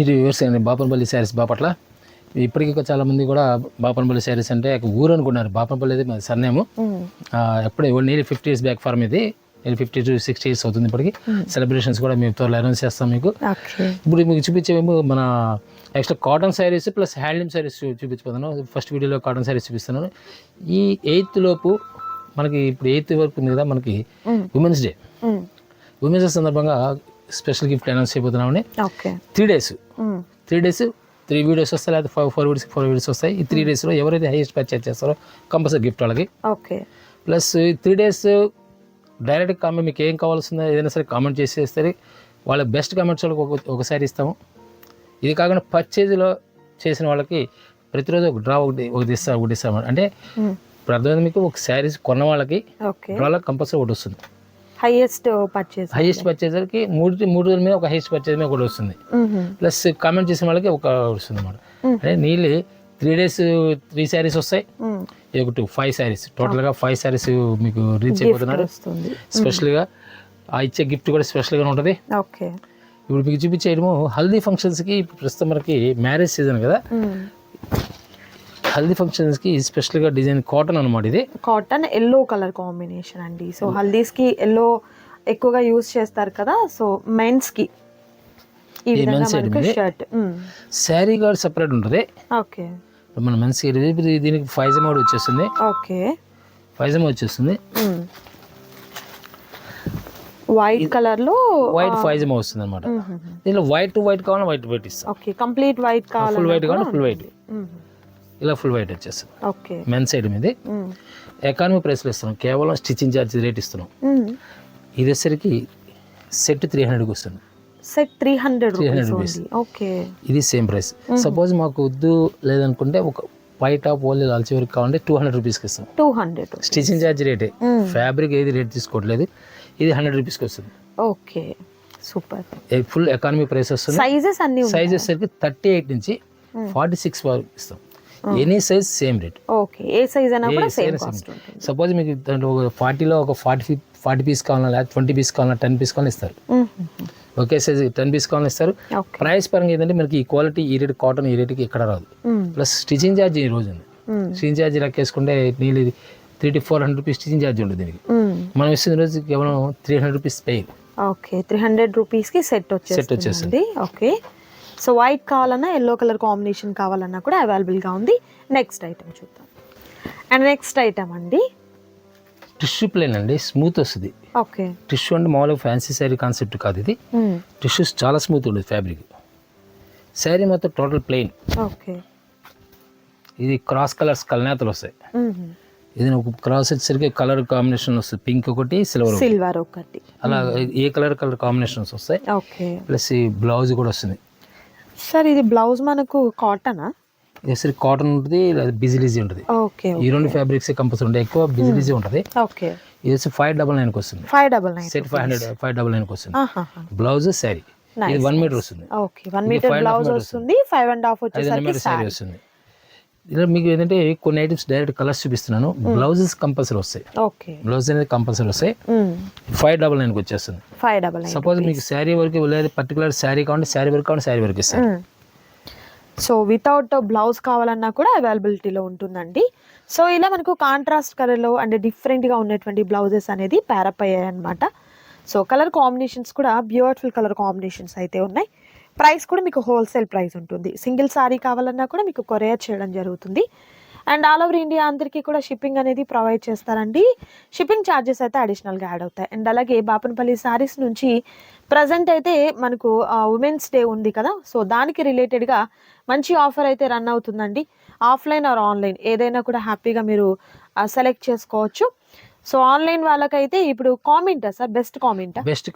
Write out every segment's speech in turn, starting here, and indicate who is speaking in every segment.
Speaker 1: ఇది వ్యూవర్స్ అండి బాపనపల్లి శారీస్ బాపట్ల. ఇప్పటికీ చాలామంది కూడా బాపనపల్లి శారీస్ అంటే ఊరు అనుకున్నారు. బాపనపల్లి అయితే మా సర్నేము. ఎప్పుడే నియర్లీ 50 years బ్యాక్ ఫార్మ్ ఇది. 50 to 60 years అవుతుంది ఇప్పటికి. సెలబ్రేషన్స్ కూడా మేము త్వరలో అనౌన్స్ చేస్తాం మీకు. ఇప్పుడు మీకు చూపించేమో మన actual cotton sarees plus handloom sarees చూపించిపోతున్నాను. ఫస్ట్ వీడియోలో కాటన్ శారీస్ చూపిస్తున్నాను. ఈ 8th లోపు మనకి ఇప్పుడు 8th వరకు ఉంది కదా మనకి ఉమెన్స్ డే. ఉమెన్స్ డే సందర్భంగా స్పెషల్ గిఫ్ట్ అనౌన్స్ చేయబోతున్నామని. 3 days 3 వీడియోస్ వస్తాయి, లేదా 4 వీడియోస్ వస్తాయి. ఈ 3 daysలో ఎవరైతే హైయెస్ట్ పర్చేజ్ చేస్తారో కంపల్సరీ గిఫ్ట్ వాళ్ళకి. ప్లస్ 3 days డైరెక్ట్ కామెంట్ మీకు ఏం కావాల్సిందో ఏదైనా సరే కామెంట్ చేసేస్తే వాళ్ళ బెస్ట్ కామెంట్స్ వాళ్ళకి ఒకసారి ఇస్తాము. ఇది కాకుండా పర్చేజ్లో చేసిన వాళ్ళకి ప్రతిరోజు ఒక డ్రా ఒకటి ఇస్తాము. అంటే ఇప్పుడు అర్థమైంది మీకు. ఒక శారీస్ కొన్న వాళ్ళకి డ్రాలో కంపల్సరీ ఒకటి వస్తుంది. హైయెస్ట్ పర్చేజర్కి మూడు మీద ఒక హైయెస్ట్ పర్చేజ్ మీద ఒకటి వస్తుంది. ప్లస్ కామెంట్ చేసిన వాళ్ళకి ఒక వస్తుంది అన్నమాట. అంటే నీళ్ళు 3 days 3 శారీస్ వస్తాయి. ఇది ఒకటి 5 శారీస్, టోటల్గా 5 శారీస్ మీకు రీచ్ అయిపోతున్నారు. స్పెషల్గా ఆ ఇచ్చే గిఫ్ట్ కూడా స్పెషల్గా ఉంటుంది. ఇప్పుడు మీకు చూపించేయడము హల్దీ ఫంక్షన్స్కి. ప్రస్తుతం మనకి మ్యారేజ్ సీజన్ కదా, హల్దీ ఫంక్షన్స్కి స్పెషల్గా డిజైన్ కాటన్ అనమాట. ఇది
Speaker 2: కాటన్ ఎల్లో కలర్ కాంబినేషన్ అండి. సో హల్దీస్కి ఎల్లో ఎక్కువగా యూజ్ చేస్తారు కదా. సో మెన్స్కి షర్ట్
Speaker 1: శారీ కూడా సెపరేట్ ఉంటుంది.
Speaker 2: ఓకే,
Speaker 1: మన మెన్స్ దీనికి పైజమా కూడా వచ్చేస్తుంది.
Speaker 2: ఓకే,
Speaker 1: పైజమా వచ్చేస్తుంది
Speaker 2: వైట్ కలర్ లో.
Speaker 1: వైట్ పైజమా వస్తుంది అనమాట. దీనిలో వైట్ కావాలని వైట్ ఇస్తాం.
Speaker 2: ఓకే, కంప్లీట్ వైట్ కావాలి,
Speaker 1: ఫుల్ వైట్ కావాలి ఫుల్ వైట్. ఇలా ఫుల్ వైట్ వచ్చేస్తుంది.
Speaker 2: ఓకే,
Speaker 1: మెన్స్ సైడ్ మీద ఎకానమీ ప్రైస్లో ఇస్తున్నాం. కేవలం స్టిచ్చింగ్ ఛార్జ్ రేట్ ఇస్తున్నాం. ఇది వచ్చేసరికి సెట్ 300 వస్తుంది.
Speaker 2: Set 300 rupees. ఓకే,
Speaker 1: ఇది సేమ్ ప్రైస్. సపోజ్ మాకు వద్దు లేదనుకుంటే ఒక వైట్ ఆఫ్ ఓన్లీ లాల్చి వరకు కావాలంటే 200 రూపీస్కి ఇస్తాం.
Speaker 2: 200
Speaker 1: స్టిచ్చింగ్ ఛార్జ్ రేటే. ఫ్యాబ్రిక్ ఏది రేట్ తీసుకోవట్లేదు. ఇది 100 రూపీస్కి వస్తుంది.
Speaker 2: Okay, super.
Speaker 1: Full economy price వస్తుంది.
Speaker 2: సైజెస్ అన్ని
Speaker 1: సైజెస్ సరికి 38 నుంచి 46 వరకు ఇస్తాం. Any size same rate.
Speaker 2: Okay, ఏ సైజ్ అయినా కూడా సేమ్ కాస్ట్ ఉంటుంది.
Speaker 1: సపోజ్ మీకు 40లో ఒక 40 పీస్ కావాలన్నా, లేదా 20 పీస్ కావాలన్నా, 10 పీస్ కావాలని ఇస్తారు. ఒకే సైజ్ 10 పీస్ కావాలని ఇస్తారు. ప్రైస్ పరంగా ఏంటంటే మనకి ఈ క్వాలిటీ ఈ రేట్ కాటన్ ఈ రేట్కి ఎక్కడ రాదు. ప్లస్ స్టిచింగ్ ఛార్జ్ ఈ రోజు ఉంది. స్టిచింగ్ ఛార్జ్ లెక్కేసుకుంటే నీళ్ళు 300 to 400 రూపీస్ స్టిచింగ్ ఛార్జ్ ఉంటుంది దీనికి. మనం ఇస్తున్న రోజు కేవలం 300 రూపీస్ పే.
Speaker 2: ఓకే, 300 రూపీస్కి సెట్ వచ్చేస్తుంది. ఓకే, సో వైట్ కావాలన్నా, ఎల్లో కలర్ కాంబినేషన్ కావాలన్నా కూడా అవైలబుల్గా ఉంది. నెక్స్ట్ ఐటమ్ చూద్దాం. అండ్ నెక్స్ట్ ఐటమ్ అండి
Speaker 1: టిష్యూ ప్లేన్ అండి, స్మూత్ వస్తుంది.
Speaker 2: ఓకే,
Speaker 1: టిష్యూ అంటే మామూలుగా ఫ్యాన్సీ శారీ కాన్సెప్ట్ కాదు ఇది. టిష్యూస్ చాలా స్మూత్ ఉంటుంది ఫ్యాబ్రిక్. శారీ మొత్తం టోటల్ ప్లెయిన్.
Speaker 2: ఓకే,
Speaker 1: ఇది క్రాస్ కలర్స్ కలనేతలు వస్తాయి. ఇది ఒక క్రాస్ వచ్చేసరికి కలర్ కాంబినేషన్ వస్తుంది. పింక్ ఒకటి, సిల్వర్
Speaker 2: ఒకటి,
Speaker 1: అలా ఏ కలర్ కాంబినేషన్స్ వస్తాయి.
Speaker 2: ఓకే,
Speaker 1: ప్లస్ ఈ బ్లౌజ్ కూడా వస్తుంది.
Speaker 2: సార్ ఇది బ్లౌజ్ మనకు కాటనా?
Speaker 1: ఇది కాటన్ ఉంటుంది, లేదా బిజిలీజీ ఉంటుంది.
Speaker 2: ఓకే,
Speaker 1: ఈ రెండు ఫ్యాబ్రిక్స్ కంపల్సరీ ఉంటాయి. ఎక్కువ బిజిలీజీ ఉంటుంది.
Speaker 2: ఓకే,
Speaker 1: ఇది వచ్చి 599కి వస్తుంది.
Speaker 2: 599
Speaker 1: సెట్ 599కి వస్తుంది. బ్లౌజ్ శారీ ఇది 1 మీటర్ వస్తుంది.
Speaker 2: ఓకే, 1 మీటర్ బ్లౌజ్ వస్తుంది. 5.5 వచ్చేసరికి శారీ వస్తుంది.
Speaker 1: ఇలా మీకు ఏంటంటే కొన్ని ఐటమ్స్ డైరెక్ట్ కలర్స్ చూపిస్తున్నాను. బ్లౌజెస్ కంపల్సరీ వస్తాయి.
Speaker 2: ఓకే,
Speaker 1: బ్లౌజ్ అనేది కంపల్సరీ వస్తాయి. 599కి వచ్చేస్తుంది.
Speaker 2: 599.
Speaker 1: సపోజ్ మీకు శారీ వరకు లేదు, పర్టికులర్ శారీ కావాలంటే శారీ వరకు కావాలి, శారీ వరకు ఇస్తాను.
Speaker 2: సో వితౌట్ బ్లౌజ్ కావాలన్నా కూడా అవైలబిలిటీలో ఉంటుందండి. సో ఇలా మనకు కాంట్రాస్ట్ కలర్లో అండ్ డిఫరెంట్గా ఉన్నటువంటి బ్లౌజెస్ అనేది ప్యారప్ అయ్యాయి అనమాట. సో కలర్ కాంబినేషన్స్ కూడా బ్యూటిఫుల్ కలర్ కాంబినేషన్స్ అయితే ఉన్నాయి. ప్రైస్ కూడా మీకు హోల్సేల్ ప్రైస్ ఉంటుంది. సింగిల్ సారీ కావాలన్నా కూడా మీకు కొరియర్ చేయడం జరుగుతుంది. అండ్ ఆల్ ఓవర్ ఇండియా అందరికీ కూడా షిప్పింగ్ అనేది ప్రొవైడ్ చేస్తారండి. షిప్పింగ్ ఛార్జెస్ అయితే అడిషనల్గా యాడ్ అవుతాయి. అండ్ అలాగే బాపనపల్లి సారీస్ నుంచి ప్రజెంట్ అయితే మనకు ఉమెన్స్ డే ఉంది కదా, సో దానికి రిలేటెడ్గా మంచి ఆఫర్ అయితే రన్ అవుతుందండి. ఆఫ్లైన్ ఆర్ ఆన్లైన్ ఏదైనా కూడా హ్యాపీగా మీరు సెలెక్ట్ చేసుకోవచ్చు. సో ఆన్లైన్ వాళ్ళకైతే ఇప్పుడు కామెంటా సార్, బెస్ట్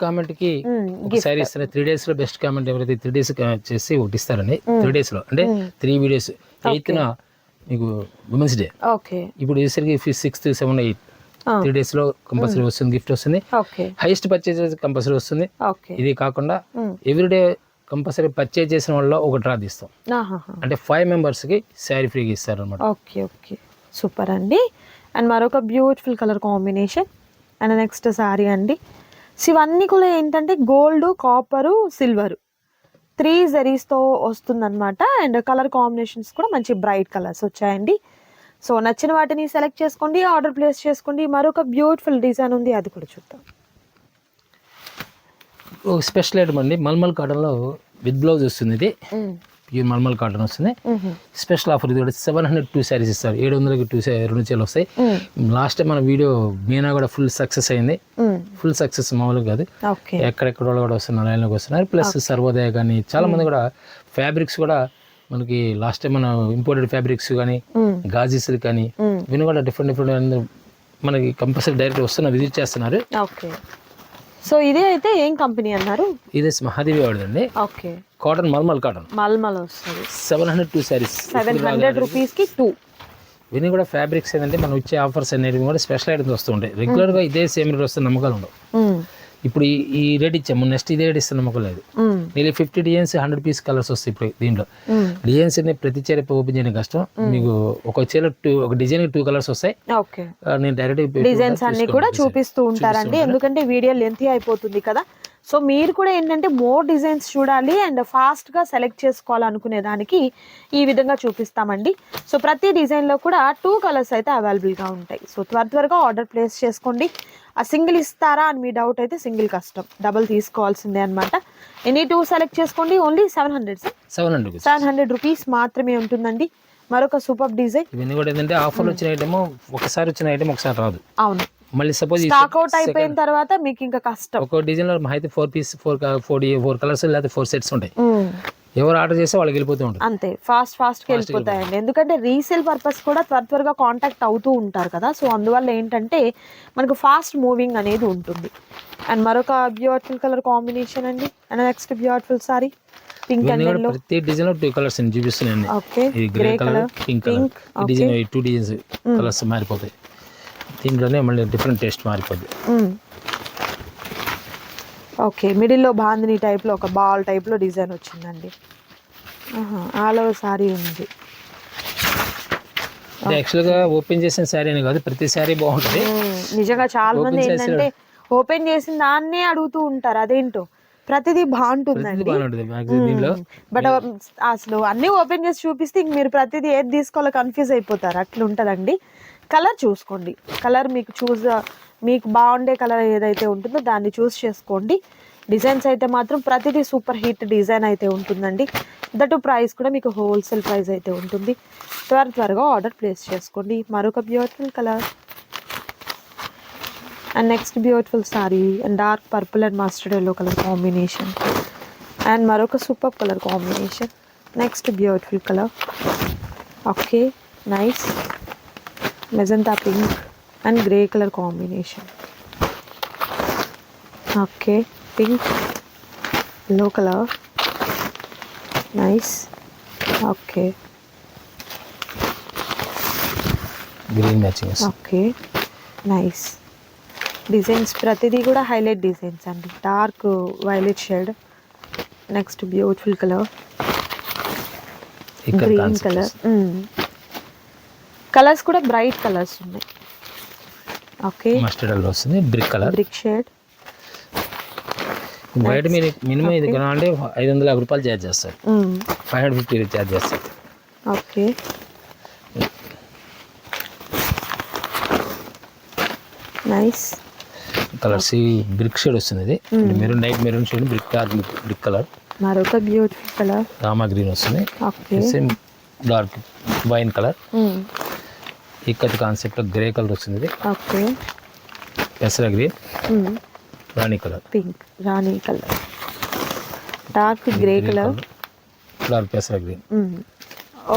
Speaker 1: కామెంట్కి ఒకసారి ఇస్తారు. 3 daysలో బెస్ట్ కామెంట్ ఎవరైతే 3 days చేసి ఒకటి ఇస్తారండి. 3 daysలో అంటే 3 వీడియోస్. 8th మీకు ఉమెన్స్ డే.
Speaker 2: ఓకే,
Speaker 1: ఇప్పుడు ఈసరికి 6th, 7th, 8th 3 daysలో కంపల్సరీ వస్తుంది, గిఫ్ట్ వస్తుంది. హైయెస్ట్ పర్చేజ్ కంపల్సరీ వస్తుంది. ఇది కాకుండా ఎవ్రీడే కంపల్సరీ పర్చేజ్ చేసిన వాళ్ళలో ఒక డ్రా తీస్తాం. అంటే 5 మెంబర్స్కి శారీ ఫ్రీగా ఇస్తారు అనమాట.
Speaker 2: ఓకే, ఓకే, సూపర్ అండి. అండ్ మరొక beautiful colour combination. And next sari అండి. సో ఇవన్నీ కూడా ఏంటంటే గోల్డ్, కాపరు, సిల్వర్ 3 జరీస్తో వస్తుందన్నమాట. అండ్ కలర్ కాంబినేషన్స్ కూడా మంచి బ్రైట్ కలర్స్ వచ్చాయండి. సో నచ్చిన వాటిని సెలెక్ట్ చేసుకోండి, ఆర్డర్ ప్లేస్ చేసుకోండి. మరొక బ్యూటిఫుల్ డిజైన్ ఉంది, అది కూడా చూద్దాం.
Speaker 1: ఒక స్పెషల్ ఐటమ్ అండి, మల్మల్ కాటన్లో విత్ బ్లౌజ్ వస్తుంది. ఇది ప్యూర్ మల్మల్ కాటన్ వస్తుంది. స్పెషల్ ఆఫర్ ఇది కూడా 702 శారీస్ ఇస్తారు. 700కి 2 చీరలు వస్తాయి. లాస్ట్ టైం మన వీడియో మీనా కూడా ఫుల్ సక్సెస్ అయింది. ఫుల్ సక్సెస్ మామూలుగా కాదు, ఎక్కడెక్కడ వాళ్ళు కూడా వస్తున్నారు, లైన్లోకి వస్తున్నారు. ప్లస్ సర్వోదయ కానీ చాలా మంది కూడా ఫ్యాబ్రిక్స్ కూడా మనకి లాస్ట్ టైం మన ఇంపోర్టెడ్ ఫ్యాబ్రిక్స్ కానీ గాజీస్ కానీ ఇవన్నీ కూడా డిఫరెంట్ మనకి కంపల్సరీ డైరెక్ట్ వస్తున్నారు, విజిట్ చేస్తున్నారు.
Speaker 2: సో ఇది అయితే ఏం కంపెనీ అన్నారు?
Speaker 1: ఇది మహాదేవి వాడిదండి.
Speaker 2: ఓకే,
Speaker 1: కాటన్ మల్మల్ కాటన్
Speaker 2: వస్తుంది.
Speaker 1: 702 శారీస్,
Speaker 2: 700 రూపీస్కి 2.
Speaker 1: ఇవన్నీ కూడా ఫ్యాబ్రిక్స్ ఏంటంటే మనం ఇచ్చే ఆఫర్స్ అనేవి కూడా స్పెషల్ ఐటమ్స్ వస్తూ ఉంటాయి. రెగ్యులర్గా ఇదే సేమ్ రేట్ వస్తే నమ్మకాలు ఉండవు. ఇప్పుడు ఈ రేట్ ఇచ్చాము, నెక్స్ట్ ఇదే రేట్ ఇస్తే నమ్మకం లేదు. నేను 50 డిజైన్స్ 100 పీస్ కలర్స్ వస్తాయి. ఇప్పుడు దీంట్లో డిజైన్స్ ప్రతి చీర ఓపెన్ చేయడం కష్టం. మీకు ఒక చీర ఒక డిజైన్ 2 కలర్స్ వస్తాయి. నేను డైరెక్ట్
Speaker 2: డిజైన్స్ అన్ని కూడా చూపిస్తూ ఉంటారండి, ఎందుకంటే వీడియో లెంతీ అయిపోతుంది కదా. సో మీరు కూడా ఏంటంటే మోర్ డిజైన్స్ చూడాలి అండ్ ఫాస్ట్గా సెలెక్ట్ చేసుకోవాలనుకునే దానికి ఈ విధంగా చూపిస్తామండి. సో ప్రతి డిజైన్లో కూడా 2 కలర్స్ అయితే అవైలబుల్గా ఉంటాయి. సో త్వరగా ఆర్డర్ ప్లేస్ చేసుకోండి. ఆ సింగిల్ ఇస్తారా అని మీ డౌట్ అయితే సింగిల్ కష్టం, డబుల్ తీసుకోవాల్సిందే అనమాట. ఎనీ 2 సెలెక్ట్ చేసుకోండి. ఓన్లీ 700 రూపీస్ మాత్రమే ఉంటుందండి. మరొక సూపర్ డిజైన్.
Speaker 1: ఇవన్నీ కూడా ఏంటంటే ఆఫర్లు వచ్చిన ఐటమ్ ఒకసారి వచ్చిన ఐటమ్ ఒకసారి రాదు.
Speaker 2: అవును,
Speaker 1: మళ్ళీ సపోజ్
Speaker 2: స్టాక్ అవుట్ అయిపోయిన తర్వాత మీకు ఇంకా కష్టం.
Speaker 1: ఒక డిజైన్ లో అయితే 4 పీస్ 4 కలర్స్ లేదా 4 సెట్స్ ఉంటాయి. ఎవరు ఆర్డర్ చేస్తే వాళ్ళకి వెళ్ళిపోతూ ఉంటుంది.
Speaker 2: అంతే, ఫాస్ట్గా వెళ్ళిపోతాయండి. ఎందుకంటే రీసేల్ పర్పస్ కూడా త్వరగా కాంటాక్ట్ అవుతూ ఉంటారు కదా. సో అందువల్ల ఏంటంటే మనకు ఫాస్ట్ మూవింగ్ అనేది ఉంటుంది. అండ్ మరొక బ్యూటిఫుల్ కలర్ కాంబినేషన్ అండి. And next beautiful sorry pink and yellow.
Speaker 1: ప్రతి డిజైన్ లో 2 కలర్స్ చూపిస్తున్నాను.
Speaker 2: Okay,
Speaker 1: grey colour, pink colour. ఈ డిజైన్ 2 డిజైన్స్ కలర్స్ మారిపోతాయి. దీంట్లోనే మళ్ళీ డిఫరెంట్ టేస్ట్ మారిపోద్ది.
Speaker 2: ఓకే, మిడిల్లో బాందిని టైప్లో ఒక బాల్ టైప్లో డిజైన్ వచ్చిందండి. ఆల్ ఓవర్ సారీ ఉంది.
Speaker 1: యాక్చువల్గా ఓపెన్ చేసిన శారీ అని కాదు, ప్రతి శారీ బాగుంటుంది.
Speaker 2: నిజంగా చాలా మంది ఏంటంటే ఓపెన్ చేసిన దాన్నే అడుగుతూ ఉంటారు, అదేంటో ప్రతిదీ బాగుంటుందండి. బట్ అసలు అన్నీ ఓపెన్ చేసి చూపిస్తే ఇంక మీరు ప్రతిదీ ఏది తీసుకోవాలో కన్ఫ్యూజ్ అయిపోతారు, అట్లా ఉంటుందండి. కలర్ చూసుకోండి, కలర్ మీకు బాగుండే కలర్ ఏదైతే ఉంటుందో దాన్ని చూస్ చేసుకోండి. డిజైన్స్ అయితే మాత్రం ప్రతిదీ సూపర్ హిట్ డిజైన్ అయితే ఉంటుందండి. దట్ ప్రైస్ కూడా మీకు హోల్సేల్ ప్రైస్ అయితే ఉంటుంది. త్వరగా ఆర్డర్ ప్లేస్ చేసుకోండి. మరొక beautiful colour and next beautiful sari and dark purple and mustard yellow colour combination and మరొక super colour combination. Next beautiful colour. Okay, nice magenta pink and grey colour combination. Okay, pink yellow colour, nice. Okay,
Speaker 1: green matching.
Speaker 2: Okay, nice. Designs ప్రతిదీ కూడా highlight designs అండి. Dark violet shade. Next beautiful colour green colour. Colours కూడా bright colours ఉన్నాయి. Okay,
Speaker 1: mustard colour వస్తుంది, brick
Speaker 2: shade.
Speaker 1: బయట మీరు minimum ఇది కొనాలంటే 550 రూపాయలు ఛార్జ్ చేస్తారు, 550 ఛార్జ్ చేస్తారు.
Speaker 2: Okay, nice
Speaker 1: colours. Brick shade వస్తుంది, ఇది maroon, light maroon shade, brick colour.
Speaker 2: మరొక బ్యూటిఫుల్ కలర్
Speaker 1: రామా గ్రీన్ వస్తుంది. Same dark wine colour. Ikat concept grey colour వస్తుంది.
Speaker 2: ఓకే,
Speaker 1: పెసర గ్రీన్, రాణి కలర్,
Speaker 2: పింక్ రాణి colour, dark grey colour,
Speaker 1: dark పెసర గ్రీన్.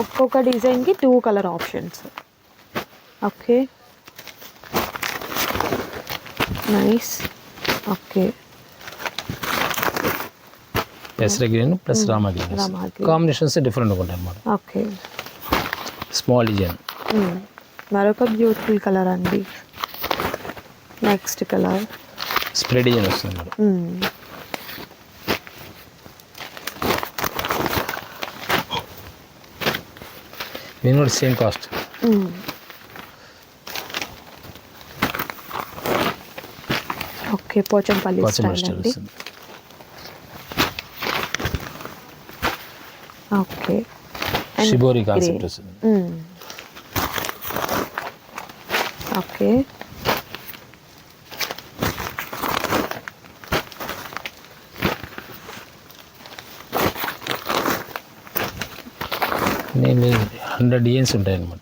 Speaker 2: ఒక్కొక్క డిజైన్కి 2 colour options. Okay, nice. Okay,
Speaker 1: పెసర గ్రీన్ ప్లస్ రామా గ్రీన్ కాంబినేషన్స్ డిఫరెంట్గా ఉంటాయి అన్నమాట.
Speaker 2: Okay,
Speaker 1: small design.
Speaker 2: మరొక బ్యూటిఫుల్ కలర్ అండి. నెక్స్ట్ కలర్
Speaker 1: స్ప్రే డిజైన్ వస్తుంది మేడం. దీని కూడా same cost.
Speaker 2: Okay, Pochampalli style అండి. ఓకే.
Speaker 1: షిబోరి కాన్సెప్ట్ వస్తుంది.
Speaker 2: ఓకే.
Speaker 1: నేను 100 డిజైన్స్ ఉంటాయి అనమాట,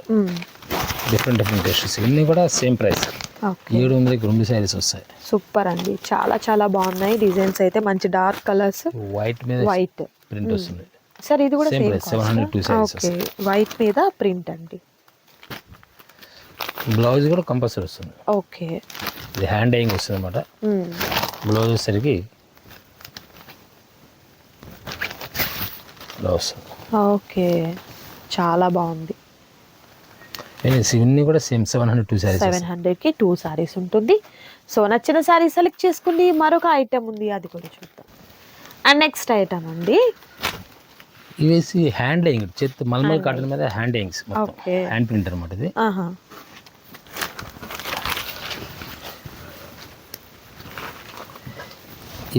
Speaker 1: డిఫరెంట్ టేస్ట్స్. ఇవన్నీ కూడా సేమ్ ప్రైస్, 700కి 2 శారీస్ వస్తాయి.
Speaker 2: సూపర్ అండి, చాలా చాలా బాగున్నాయి డిజైన్స్ అయితే. మంచి డార్క్ కలర్స్,
Speaker 1: వైట్ మీద
Speaker 2: వైట్
Speaker 1: ప్రింట్ వస్తుంది.
Speaker 2: సార్ ఇది కూడా
Speaker 1: same price 702 saris.
Speaker 2: Okay, white మీద ప్రింట్ అండి.
Speaker 1: బ్లౌజ్ కూడా కంపల్సరీ వస్తుంది.
Speaker 2: ఓకే,
Speaker 1: ఇది హ్యాండ్ డైయింగ్ వస్తుంది అనమాట. బ్లౌజ్ వచ్చేసరికి బ్లౌజ్.
Speaker 2: ఓకే, చాలా బాగుంది.
Speaker 1: ఇవన్నీ కూడా సేమ్ 702 శారీస్.
Speaker 2: 700కి 2 సారీస్ ఉంటుంది. సో నచ్చిన సారీ సెలెక్ట్ చేసుకోండి. మరొక ఐటమ్ ఉంది, అది కూడా చూద్దాం. అండ్ నెక్స్ట్ ఐటమ్ అండి,
Speaker 1: ఇవేసి హ్యాండ్ డైయింగ్, చేతి మల్మల్ కాటన్ మీద hand dyeings,
Speaker 2: okay,
Speaker 1: hand print అనమాట ఇది.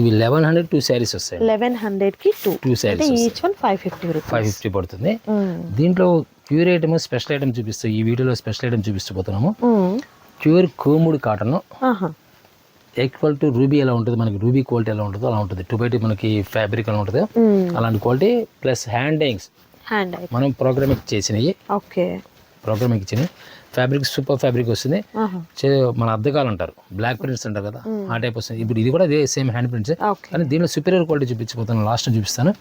Speaker 1: ఇవి 1102 శారీస్ వస్తాయి.
Speaker 2: 1100కి 2
Speaker 1: శారీస్,
Speaker 2: ఈచ్ వన్ 550 రూపీస్.
Speaker 1: 550 పడుతుంది. దీంట్లో ప్యూర్ ఐటమ్, స్పెషల్ ఐటమ్ చూపిస్తూ, ఈ వీడియోలో స్పెషల్ ఐటమ్ చూపిస్తూ పోతున్నాము. ప్యూర్ కోముడి కాటన్, ఈక్వల్ టు రూబీ ఎలా ఉంటుంది మనకి, రూబీ క్వాలిటీ ఎలా ఉంటుందో అలా ఉంటుంది. 2x2 మనకి ఫ్యాబ్రిక్ ఎలా ఉంటుందో అలాంటి క్వాలిటీ, ప్లస్ హ్యాండ్ డైయింగ్స్ మనం ప్రోగ్రామింగ్ చేసినవి.
Speaker 2: ఓకే,
Speaker 1: ప్రోగ్రామింగ్ ఇచ్చినవి. ఫ్యాబ్రిక్ సూపర్ ఫ్యాబ్రిక్ వస్తుంది. మన అద్దకాలు అంటారు, బ్లాక్ ప్రింట్స్ అంటారు కదా, ఆ టైప్ వస్తుంది. ఇప్పుడు ఇది కూడా అదే సేమ్ హ్యాండ్ ప్రింట్స్, కానీ దీనిలో సుపీరియర్ క్వాలిటీ చూపించిపోతాను, లాస్ట్ చూపిస్తాను.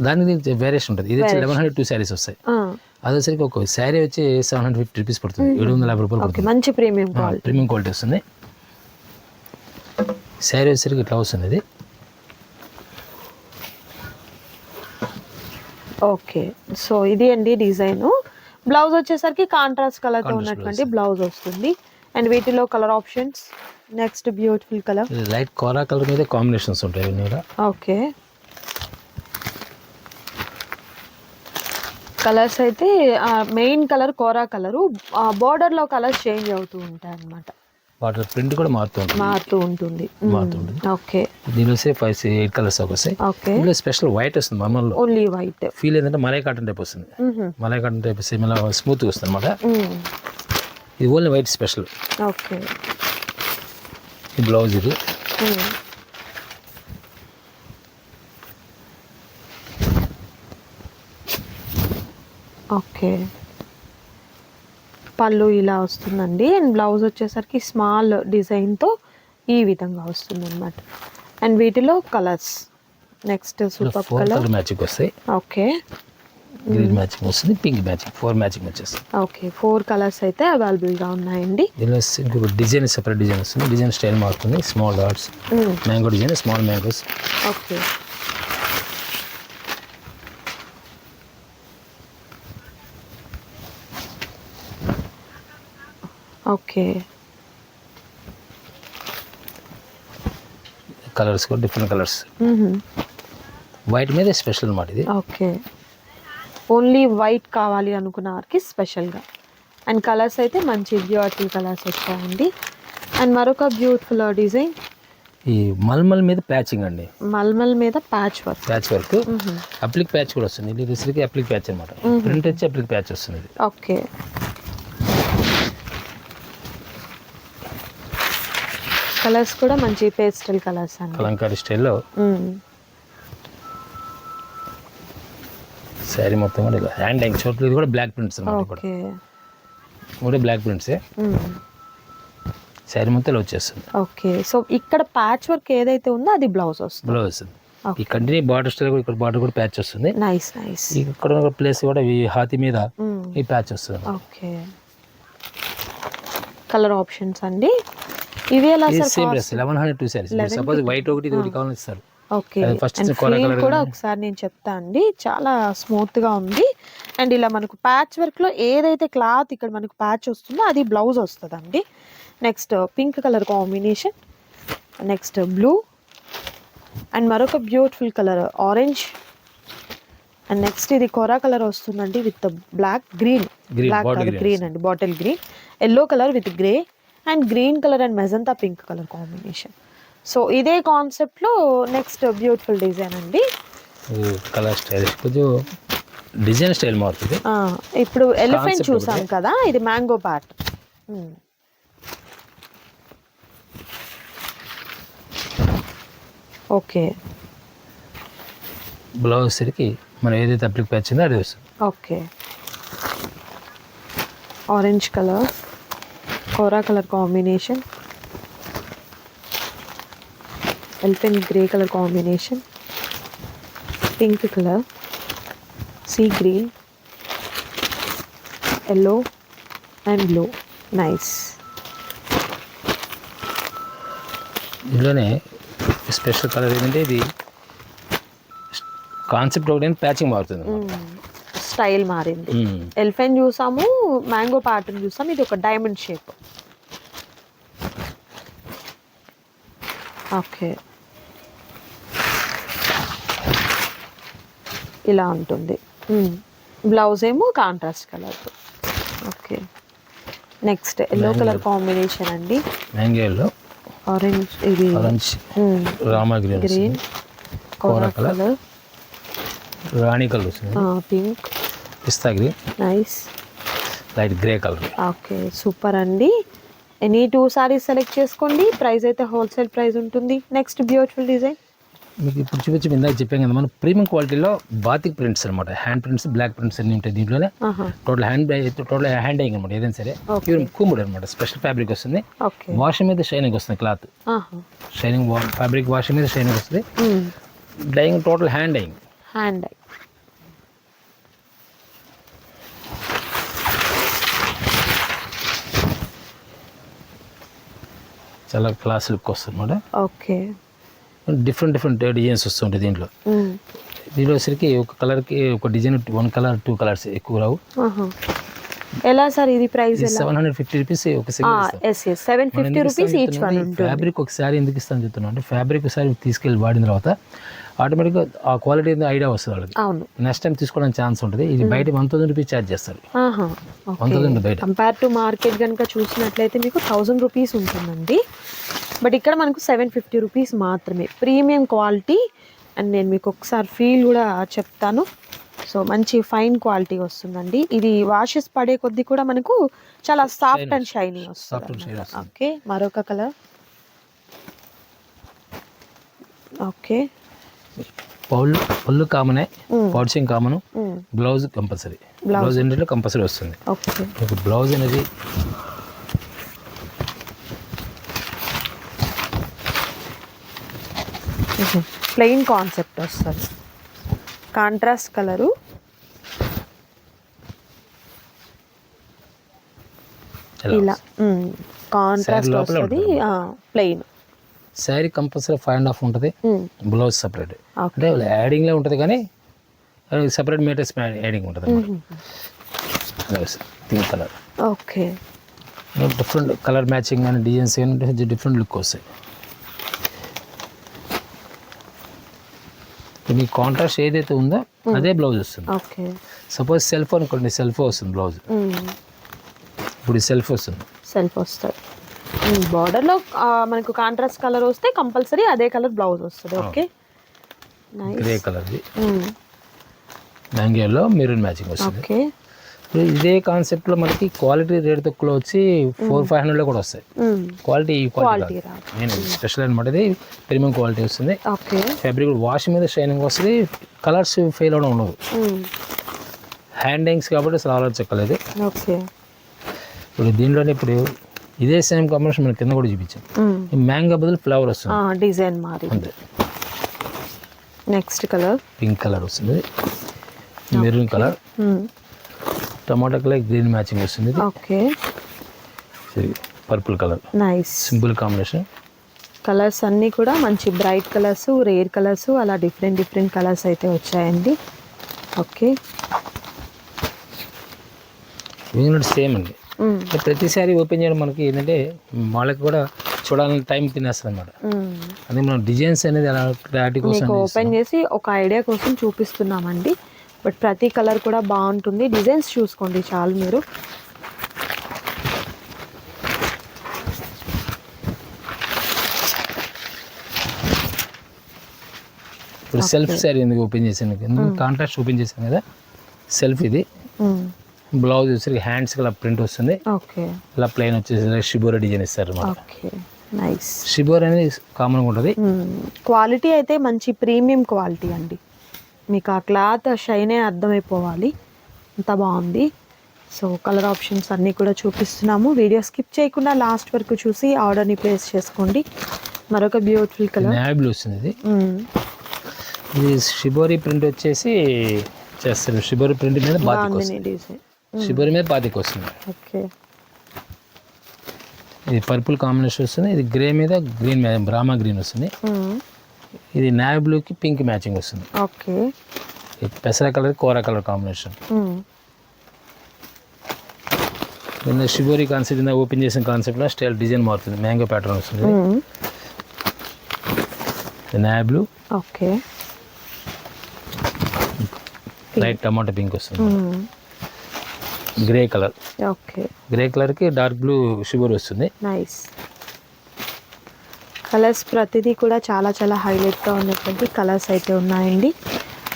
Speaker 1: దానికి వేరియేషన్ ఉంటుంది. ఇది వచ్చి 1102 శారీస్ వస్తాయి. అదేసరికి ఒక శారీ వచ్చి 750 రూపీస్ పడుతుంది, 750 రూపాయలు పడుతుంది.
Speaker 2: మంచి ప్రీమియం
Speaker 1: క్వాలిటీ వస్తుంది. శారీ వచ్చేసరికి ఇట్లా వస్తుంది ఇది.
Speaker 2: ఓకే, సో ఇది అండి డిజైన్. బ్లౌజ్ వచ్చేసరికి కాంట్రాస్ట్ కలర్ తో ఉన్నటువంటి బ్లౌజ్ వస్తుంది. అండ్ వీటిలో colour options, next beautiful colour,
Speaker 1: light కోరా కలర్ మీద కాంబినేషన్స్ ఉంటాయి.
Speaker 2: ఓకే, కలర్స్ అయితే మెయిన్ కలర్ కోరా కలరు, బోర్డర్ లో కలర్స్ చేంజ్ అవుతూ ఉంటాయి అన్నమాట.
Speaker 1: వాటర్ ప్రింట్ కూడా మారుతూ ఉంటుంది.
Speaker 2: ఓకే,
Speaker 1: దీనిలో 8 కలర్స్ వస్తాయి. ఇందులో స్పెషల్ వైట్ వస్తుంది, మామూలు
Speaker 2: ఓన్లీ వైట్.
Speaker 1: ఫీల్ ఏంటంటే మలై కాటన్ టైప్ వస్తుంది. మలై కాటన్ టైప్ స్మూత్ వస్తుంది అనమాట. ఇది ఓన్లీ వైట్ స్పెషల్.
Speaker 2: ఓకే,
Speaker 1: ఈ బ్లౌజ్ ఇది.
Speaker 2: ఓకే, పళ్ళు ఇలా వస్తుందండి. అండ్ బ్లౌజ్ వచ్చేసరికి స్మాల్ డిజైన్తో ఈ విధంగా వస్తుంది అనమాట. అండ్ వీటిలో colours, next super colour
Speaker 1: matching వస్తాయి.
Speaker 2: ఓకే,
Speaker 1: గ్రీన్ మ్యాచింగ్ వస్తుంది, పింక్ మ్యాచింగ్, 4 మ్యాచింగ్ వచ్చేసి.
Speaker 2: ఓకే, 4 కలర్స్ అయితే అవైలబుల్గా ఉన్నాయండి.
Speaker 1: దీనిలో డిజైన్ సెపరేట్ డిజైన్ వస్తుంది, డిజైన్ స్టైల్ మారుతుంది. Small dots, mango design, small mangoes.
Speaker 2: Okay, okay,
Speaker 1: colours కూడా డిఫరెంట్ కలర్స్. వైట్ మీద స్పెషల్ అన్నమాట ఇది.
Speaker 2: ఓకే, ఓన్లీ వైట్ కావాలి అనుకున్న వారికి స్పెషల్గా. అండ్ కలర్స్ అయితే మంచి బ్యూటిఫుల్ కలర్స్ వచ్చాయండి. అండ్ మరొక బ్యూటిఫుల్ డిజైన్,
Speaker 1: ఈ మల్మల్ మీద ప్యాచింగ్ అండి.
Speaker 2: మల్మల్ మీద ప్యాచ్ వర్క్.
Speaker 1: అప్లిక్ ప్యాచ్ కూడా వస్తుంది. ఇది రిసరికి అప్లిక్ ప్యాచ్ అనమాట. ప్రింట్ వచ్చి అప్లిక్ ప్యాచ్ వస్తుంది.
Speaker 2: ఓకే, కలర్స్ కూడా మంచి పేస్టల్ కలర్స్ అండి,
Speaker 1: కలంకారీ స్టైల్లో. శారీ మొత్తం కూడా హ్యాండ్ డైయింగ్ చోట్ల ఇది కూడా బ్లాక్ ప్రింట్స్ అన్నమాట. కూడా బ్లాక్ ప్రింట్సే. శారీ మొత్తం వచ్చేస్తుంది.
Speaker 2: ఓకే, సో ఇక్కడ ప్యాచ్ వర్క్ ఏదైతే ఉందో అది బ్లౌజ్ వస్తుంది.
Speaker 1: బ్లౌజ్ వస్తుంది. ఈ కంటిన్యూ బార్డర్ స్టైల్ ఇక్కడ బార్డర్ కూడా ప్యాచ్ వస్తుంది.
Speaker 2: Nice nice.
Speaker 1: ఇక్కడ ఉన్న ప్లేస్ కూడా ఈ హాతి మీద ఈ ప్యాచ్ వస్తుంది.
Speaker 2: ఓకే, కలర్ ఆప్షన్స్ అండి ఇవి ఎలా sir?
Speaker 1: Same dress 1102 saris. Suppose white ఒకటి ఇది ఒకటి కావాలని ఇస్తారు.
Speaker 2: ఓకే, ఫీల్ కూడా ఒకసారి నేను చెప్తా అండి, చాలా స్మూత్ గా ఉంది. అండ్ ఇలా మనకు ప్యాచ్ వర్క్ లో ఏదైతే క్లాత్ ఇక్కడ మనకు ప్యాచ్ వస్తుందో అది బ్లౌజ్ వస్తుంది అండి. Next pink colour combination, next blue, and మరొక beautiful colour orange, and next ఇది కొరా కలర్ వస్తుందండి with black green, black colour green అండి, bottle green, yellow colour with grey, and green colour and magenta pink colour combination. So ఇదే కాన్సెప్ట్లో next beautiful design అండి.
Speaker 1: Colour style కొంచెం design style మారుతుంది.
Speaker 2: ఇప్పుడు ఎలిఫెంట్
Speaker 1: Concept
Speaker 2: చూసాం
Speaker 1: ఒకటే.
Speaker 2: కదా, ఇది మ్యాంగో పార్ట్. ఓకే
Speaker 1: బ్లౌజ్ సరికి మనం ఏదైతే అప్లిక్ వచ్చిందో అది వస్తుంది.
Speaker 2: Okay orange colour, Kora colour combination, elephant grey colour combination, pink colour, sea green, yellow and blue. Nice.
Speaker 1: ఇందులోనే స్పెషల్ కలర్ ఏంటంటే ఇది కాన్సెప్ట్ ఒకటి ప్యాచింగ్ మారుతుంది.
Speaker 2: స్టైల్ మారింది. ఎలిఫెంట్ చూసాము, మ్యాంగో ప్యాటర్న్ చూసాము, ఇది ఒక డైమండ్ షేప్. ఓకే ఇలా ఉంటుంది. బ్లౌజ్ ఏమో contrast colour. Okay next yellow colour combination అండి.
Speaker 1: మ్యాంగోలో
Speaker 2: ఆరెంజ్, ఇది
Speaker 1: ఆరెంజ్, రామా గ్రీన్,
Speaker 2: గ్రీన్, కోరా కలర్,
Speaker 1: రాణి కలర్ వస్తుంది,
Speaker 2: పింక్,
Speaker 1: పిస్తా green,
Speaker 2: nice,
Speaker 1: light grey colour.
Speaker 2: Okay super అండి. ఎనీ 2 సారీస్ సెలెక్ట్ చేసుకోండి. ప్రైస్ అయితే హోల్సేల్ ప్రైస్ ఉంటుంది. నెక్స్ట్ బ్యూటిఫుల్ డిజైన్
Speaker 1: మీకు ఇప్పుడు చూపించి ఇందాక చెప్పాం కదా, మనం ప్రీమియం క్వాలిటీలో బాతిక్ ప్రింట్స్ అనమాట. హ్యాండ్ ప్రింట్స్, బ్లాక్ ప్రింట్స్ అన్ని ఉంటాయి దీంట్లోనే. టోటల్ హ్యాండ్ హ్యాండింగ్ అనమాట. ఏదైనా సరే ప్యూర్ కూముడ్ అనమాట. స్పెషల్ ఫ్యాబ్రిక్ వస్తుంది. వాషింగ్ మీద షైనింగ్ వస్తుంది. క్లాత్ షైనింగ్, ఫ్యాబ్రిక్ వాషింగ్ మీద షైనింగ్ వస్తుంది. Dyeing total hand dyeing.
Speaker 2: Hand
Speaker 1: చాలా క్లాస్ లుక్ వస్తుంది అనమాట.
Speaker 2: ఓకే
Speaker 1: డిఫరెంట్ డిజైన్స్ వస్తుంటాయి దీంట్లో. దీంట్లో వచ్చరికి ఒక కలర్కి ఒక డిజైన్ 1 కలర్ 2 కలర్స్ ఎక్కువ రావు.
Speaker 2: ఎలా సార్ ఇది ప్రైస్?
Speaker 1: 750 రూపీస్ ఒక సింగిల్.
Speaker 2: 750 రూపీస్ ఈచ్ వన్ ఉంటుంది.
Speaker 1: ఫ్యాబ్రిక్ ఒకసారి ఎందుకు ఇస్తాను చెప్తున్నాను అంటే, ఫ్యాబ్రిక్ ఒకసారి తీసుకెళ్ళి వాడిన తర్వాత ఆటోమేటిక్గా ఆ క్వాలిటీ ఐడియా వస్తుంది వాళ్ళకి.
Speaker 2: అవును,
Speaker 1: నెక్స్ట్ టైం తీసుకోవడానికి ఛాన్స్ ఉంటుంది. ఇది బయట 1000 రూపీస్ ఛార్జ్ చేస్తారు. 1000 బయట.
Speaker 2: కంపేర్ టు మార్కెట్ కనుక చూసినట్లయితే మీకు 1000 రూపీస్ ఉంటుందండి. బట్ ఇక్కడ మనకు 750 రూపీస్ మాత్రమే. Premium quality. అండ్ నేను మీకు ఒకసారి ఫీల్ కూడా చెప్తాను. సో మంచి ఫైన్ క్వాలిటీ వస్తుందండి. ఇది వాషెస్ పడే కొద్దీ కూడా మనకు చాలా సాఫ్ట్ అండ్ షైనీ వస్తుంది. ఓకే మరొక కలర్. ఓకే
Speaker 1: పళ్ళు కామనే, pouching common, blouse compulsory. Blouse ఏంటంటే కంపల్సరీ వస్తుంది.
Speaker 2: ఓకే
Speaker 1: బ్లౌజ్ అనేది
Speaker 2: ప్లెయిన్ కాన్సెప్ట్ వస్తుంది. కాంట్రాస్ట్ కలరు, ఇలా కాంట్రాస్ట్ వస్తుంది. ప్లెయిన్
Speaker 1: శారీ కంపల్సరీ 5.5 ఉంటుంది. Blouse separate. అంటే యాడింగ్లో ఉంటుంది కానీ సపరేట్ మీటర్స్ యాడింగ్ ఉంటుంది. Pink colour.
Speaker 2: Okay
Speaker 1: different colour matching కానీ డిజైన్స్ కానీ డిఫరెంట్ లుక్ వస్తాయి. మీ కాంట్రాస్ట్ ఏదైతే ఉందో అదే బ్లౌజ్ వస్తుంది.
Speaker 2: ఓకే
Speaker 1: సపోజ్ సెల్ఫ్ అనుకోండి, సెల్ఫ్ వస్తుంది బ్లౌజ్. ఇప్పుడు సెల్ఫ్ వస్తుంది.
Speaker 2: సెల్ఫ్ వస్తుంది. బార్డర్లో మనకు కాంట్రాస్ట్ కలర్ వస్తే కంపల్సరీ అదే కలర్ బ్లౌజ్ వస్తుంది. ఓకే
Speaker 1: గ్రే కలర్, మ్యాంగోలో మెరూన్ మ్యాచింగ్ వస్తుంది.
Speaker 2: ఓకే
Speaker 1: ఇదే కాన్సెప్ట్లో మనకి క్వాలిటీ రేట్ తక్కువ వచ్చి 400-500లో కూడా వస్తాయి. క్వాలిటీ నేను స్పెషల్ అనమాట. ఇది ప్రీమియం క్వాలిటీ వస్తుంది.
Speaker 2: ఓకే
Speaker 1: ఫ్యాబ్రిక్ వాష్ మీద షైనింగ్ వస్తుంది. కలర్స్ ఫెయిల్ అవడం ఉండదు. హ్యాండింగ్స్ కాబట్టి అసలు ఆలోచించలేదు.
Speaker 2: ఓకే
Speaker 1: ఇప్పుడు దీంట్లోనే ఇప్పుడు ఇదే సేమ్ కాంబినేషన్ మనం కింద కూడా చూపించాం. మ్యాంగో బదులు ఫ్లవర్ వస్తుంది.
Speaker 2: డిజైన్ మారి. నెక్స్ట్ కలర్
Speaker 1: పింక్ కలర్ వస్తుంది. మెరూన్ కలర్, టమాటా కలర్, గ్రీన్ మ్యాచింగ్ వస్తుంది.
Speaker 2: Okay
Speaker 1: purple colour.
Speaker 2: Nice
Speaker 1: simple combination.
Speaker 2: Colours అన్నీ కూడా మంచి బ్రైట్ కలర్స్, రేర్ కలర్స్, అలా డిఫరెంట్ కలర్స్ అయితే వచ్చాయండి. ఓకే
Speaker 1: సేమ్ అండి. ప్రతిసారి ఓపెన్ చేయడం మనకి ఏంటంటే వాళ్ళకి కూడా చూడాలని టైం తినేస్తుంది అనమాట. అదే మనం డిజైన్స్ అనేది అలా క్లారిటీ కోసం
Speaker 2: ఓపెన్ చేసి ఒక ఐడియా కోసం చూపిస్తున్నామండి. బట్ ప్రతి కలర్ కూడా బాగుంటుంది. డిజైన్స్ చూసుకోండి చాలు మీరు.
Speaker 1: ఇప్పుడు సెల్ఫ్ శారీ ఎందుకు ఓపెన్ చేశాను, ఎందుకు కాంట్రాస్ట్ ఓపెన్ చేశాను కదా, సెల్ఫ్ ఇది. బ్లౌజ్ వచ్చేసరికి హ్యాండ్స్ ఇలా ప్రింట్ వస్తుంది,
Speaker 2: ఓకే
Speaker 1: ఇలా ప్లెయిన్ వచ్చేసి షిబోరా డిజైన్ ఇస్తారు అన్నమాట.
Speaker 2: Okay nice.
Speaker 1: షిబోరా అనేది కామన్గా ఉంటుంది.
Speaker 2: క్వాలిటీ అయితే మంచి ప్రీమియం క్వాలిటీ అండి, మీకు ఆ క్లాత్ షైనే అర్థమైపోవాలి, అంత బాగుంది. సో కలర్ ఆప్షన్స్ అన్నీ కూడా చూపిస్తున్నాము, వీడియో స్కిప్ చేయకుండా లాస్ట్ వరకు చూసి ఆర్డర్ని ప్లేస్ చేసుకోండి. మరొక బ్యూటిఫుల్ కలర్
Speaker 1: నేవీ బ్లూ వస్తుంది ఇది. ఇది షిబోరి ప్రింట్ వచ్చేసి చేస్తారు, షిబోరి ప్రింట్ మీద బాతిక్ వస్తుంది, షిబోరి మీద బాతిక్ వస్తుంది.
Speaker 2: ఓకే
Speaker 1: ఇది పర్పుల్ కాంబినేషన్ వస్తుంది, ఇది గ్రే మీద గ్రీన్ మీద బ్రామా గ్రీన్ వస్తుంది. ఇది నేవీ బ్లూకి పింక్ మ్యాచింగ్ వస్తుంది.
Speaker 2: ఓకే
Speaker 1: ఇది పెసర కలర్ కోరా కలర్ కాంబినేషన్. నిన్న షిబోరి కాన్సెప్ట్ కింద ఓపెన్ చేసిన కాన్సెప్ట్లో స్టైల్ డిజైన్ మారుతుంది, మ్యాంగో ప్యాటర్న్ వస్తుంది. Navy blue,
Speaker 2: okay
Speaker 1: light tomato pink వస్తుంది. గ్రే కలర్,
Speaker 2: ఓకే
Speaker 1: గ్రే కలర్కి డార్క్ బ్లూ షిబోరి వస్తుంది.
Speaker 2: నైస్. కలర్స్ ప్రతిదీ కూడా చాలా చాలా హైలైట్గా ఉన్నటువంటి కలర్స్ అయితే ఉన్నాయండి.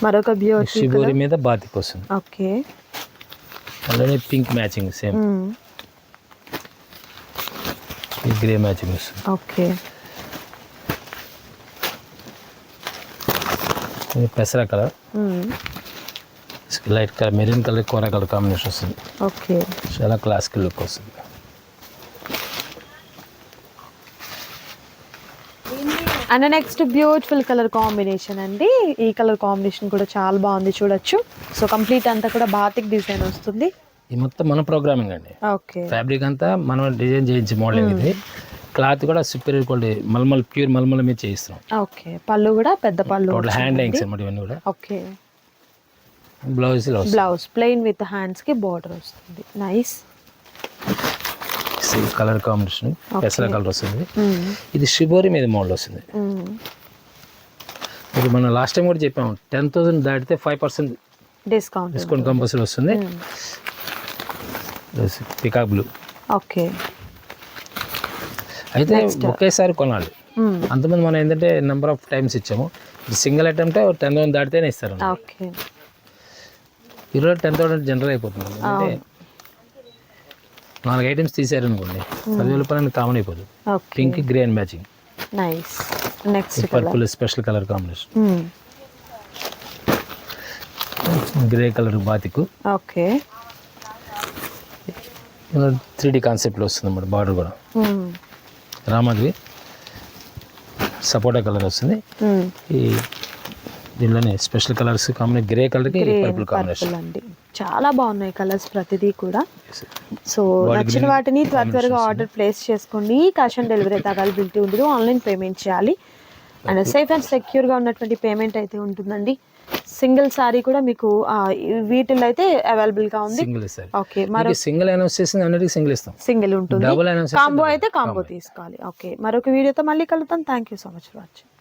Speaker 2: మరొక బ్యూటిఫుల్
Speaker 1: షిబోరి మీద బాతిక్ వస్తుంది.
Speaker 2: ఓకే
Speaker 1: అలానే pink matching same, grey matching వస్తుంది.
Speaker 2: ఓకే
Speaker 1: ఇది పెసర colour, light colour maroon colour కోరా కలర్ కాంబినేషన్ వస్తుంది.
Speaker 2: ఓకే
Speaker 1: చాలా క్లాసికల్ లుక్ వస్తుంది.
Speaker 2: And next beautiful colour combination అండి, ఈ కలర్ కాంబినేషన్ కూడా చాలా బాగుంది చూడొచ్చు. సో కంప్లీట్ అంతా కూడా బాతిక్ డిజైన్ వస్తుంది.
Speaker 1: ఇది మొత్తం మన ప్రోగ్రామింగ్ అండి,
Speaker 2: ఓకే
Speaker 1: ఫ్యాబ్రిక్ అంతా మనం డిజైన్ చేయించి మోడలింగ్. ఇది క్లాత్ కూడా super quality malmal, pure malmal మీద చేయిస్తున్నాం.
Speaker 2: ఓకే పళ్ళు కూడా పెద్ద పళ్ళు,
Speaker 1: టోటల్ హ్యాండ్ లైన్స్ అన్నమాట ఇవన్నీ కూడా.
Speaker 2: Okay
Speaker 1: blouse
Speaker 2: blouse plain with hands కి బోర్డర్ వస్తుంది. నైస్.
Speaker 1: కలర్ కాంబినేషన్ పెసర కలర్ వస్తుంది. ఇది షిబోరి మీద మోడల్ వస్తుంది. ఇది మనం లాస్ట్ టైం కూడా చెప్పాము, 10,000 దాటితే 5% డిస్కౌంట్ కంపల్సరీ వస్తుంది. పికాక్ బ్లూ,
Speaker 2: ఓకే
Speaker 1: అయితే ఒకేసారి కొనాలి. అంతమంది మనం ఏంటంటే నెంబర్ ఆఫ్ టైమ్స్ ఇచ్చాము, సింగిల్ అటెంప్ట్ 10,000 దాటితేనే ఇస్తారు.
Speaker 2: ఓకే
Speaker 1: ఈరోజు 10,000 జనరల్ అయిపోతుంది, అంటే 4 ఐటమ్స్ తీసారనుకోండి 10,000 రూపాయలు కామన్ అయిపోతుంది. Pink grey and matching.
Speaker 2: Nice. Next
Speaker 1: purple special colour combination, grey colour batik.
Speaker 2: Okay
Speaker 1: 3D కాన్సెప్ట్లో వస్తుంది అన్నమాట. బార్డర్ కూడా రామాది సపోటా కలర్ వస్తుంది. ఈ దీనిలోనే స్పెషల్ కలర్స్ కాంబినేషన్, గ్రే కలర్కి పర్పుల్ కాంబినేషన్
Speaker 2: అండి. చాలా బాగున్నాయి కలర్స్ ప్రతిదీ కూడా. సో నచ్చిన వాటిని త్వరగా ఆర్డర్ ప్లేస్ చేసుకోండి. క్యాష్ ఆన్ డెలివరీ అయితే అవైలబిలిటీ ఉండదు, ఆన్లైన్ పేమెంట్ చేయాలి. అండ్ సేఫ్ అండ్ సెక్యూర్గా ఉన్నటువంటి పేమెంట్ అయితే ఉంటుందండి. సింగిల్ సారీ కూడా మీకు వీటిల్లో అయితే అవైలబుల్గా ఉంది. ఓకే మరి
Speaker 1: సింగిల్ అనౌన్స్ చేసింది అన్నిటికీ సింగిల్ ఇస్తాం,
Speaker 2: సింగిల్ ఉంటుంది.
Speaker 1: డబుల్ అనౌన్స్
Speaker 2: కాంబో అయితే కాంబో తీసుకోవాలి. ఓకే మరొక వీడియోతో మళ్ళీ కలుద్దాం. Thank you so much for watching.